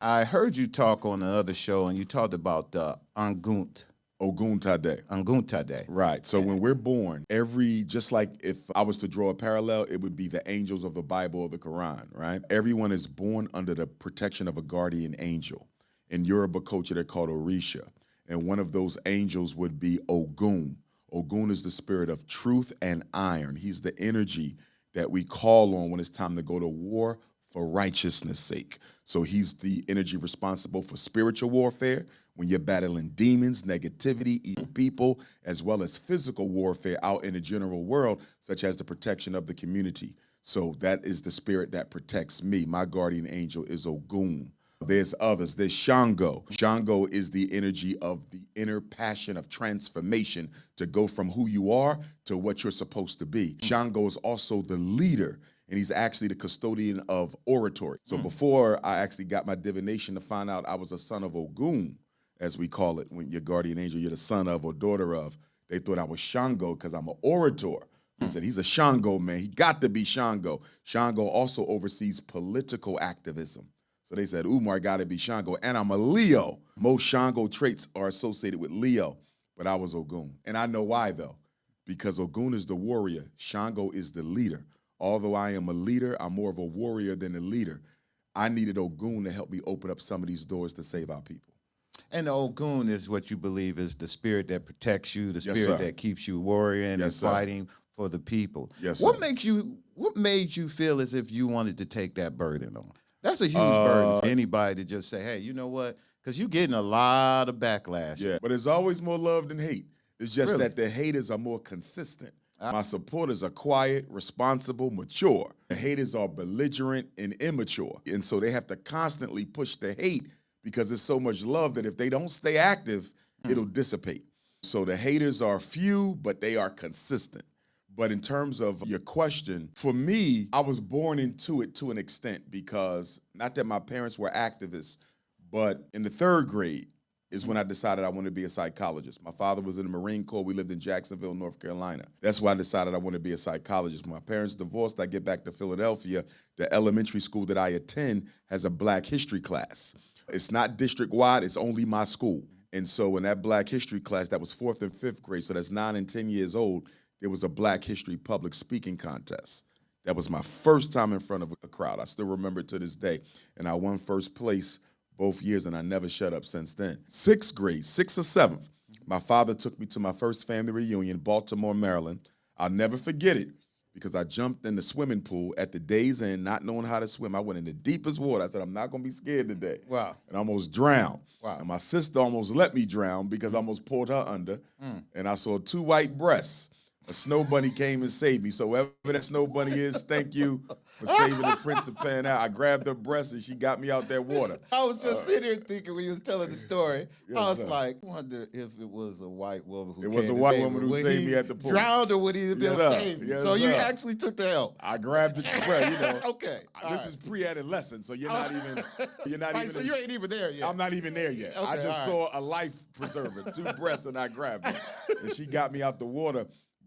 I heard you talk on another show, and you talked about Ogun Anguntade. Right. So when we're born, just like if I was to draw a parallel, it would be the angels of the Bible or the Quran, right? Everyone is born under the protection of a guardian angel. In Yoruba culture, they're called Orisha. And one of those angels would be Ogun. Ogun is the spirit of truth and iron. He's the energy that we call on when it's time to go to war for righteousness' sake. So he's the energy responsible for spiritual warfare when you're battling demons, negativity, evil people, as well as physical warfare out in the general world, such as the protection of the community. So that is the spirit that protects me. My guardian angel is Ogun. There's others. There's Shango. Shango is the energy of the inner passion of transformation to go from who you are to what you're supposed to be. Shango is also the leader, and he's actually the custodian of oratory. So before I actually got my divination to find out I was a son of Ogun, as we call it, when your guardian angel, you're the son of or daughter of, they thought I was Shango because I'm an orator. He said, he's a Shango man. He got to be Shango. Shango also oversees political activism. So they said, Umar got to be Shango. And I'm a Leo. Most Shango traits are associated with Leo, but I was Ogun. And I know why, though. Because Ogun is the warrior. Shango is the leader. Although I am a leader, I'm more of a warrior than a leader. I needed Ogun to help me open up some of these doors to save our people. And the Ogun is what you believe is the spirit that protects you, the spirit that keeps you warring and fighting for the people. Yes, what sir. What made you feel as if you wanted to take that burden on? That's a huge burden for anybody to just say, hey, you know what? Because you're getting a lot of backlash. Yeah, but there's always more love than hate. It's just that the haters are more consistent. My supporters are quiet, responsible, mature. The haters are belligerent and immature. And so they have to constantly push the hate because there's so much love that if they don't stay active, it'll dissipate. So the haters are few, but they are consistent. But in terms of your question, for me, I was born into it to an extent because, not that my parents were activists, but in the 3rd grade is when I decided I wanted to be a psychologist. My father was in the Marine Corps. We lived in Jacksonville, North Carolina. That's why I decided I wanted to be a psychologist. When my parents divorced, I get back to Philadelphia. The elementary school that I attend has a Black history class. It's not district-wide, it's only my school. And so in that Black history class, that was 4th and 5th grade, so that's 9 and 10 years old, there was a Black history public speaking contest. That was my first time in front of a crowd. I still remember it to this day. And I won 1st place both years, and I never shut up since then. 6th grade, 6th or 7th, my father took me to my first family reunion, Baltimore, Maryland. I'll never forget it because I jumped in the swimming pool at the day's end, not knowing how to swim. I went in the deepest water. I said, I'm not going to be scared today. Wow. And I almost drowned. Wow. And my sister almost let me drown because I almost pulled her under. And I saw 2 white breasts. A snow bunny came and saved me. So whoever that snow bunny is, thank you for saving the Prince of Pan-Africanism. I grabbed her breast and she got me out that water. I was just sitting here thinking when you was telling the story, I was like, wonder if it was a white woman who was a white woman who saved me at the pool. Drowned or would he have been saved? So you actually took the help. I grabbed it. Well, you know. Okay. This is pre-adolescent, so you're not even. So you ain't even there yet. I'm not even there yet. Okay, I just saw a life preserver, 2 breasts, and I grabbed it, and she got me out the water.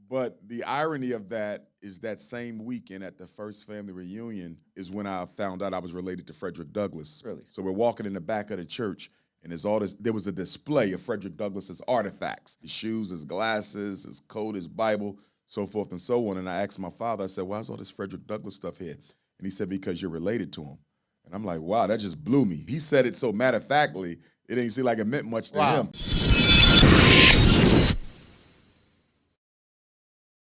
But the irony of that is that same weekend at the first family reunion is when I found out I was related to Frederick Douglass. Really? So we're walking in the back of the church, and there was a display of Frederick Douglass's artifacts, his shoes, his glasses, his coat, his Bible, so forth and so on. And I asked my father, I said, why is all this Frederick Douglass stuff here? And he said, because you're related to him. And I'm like, wow, that just blew me. He said it so matter-of-factly, it didn't seem like it meant much to him.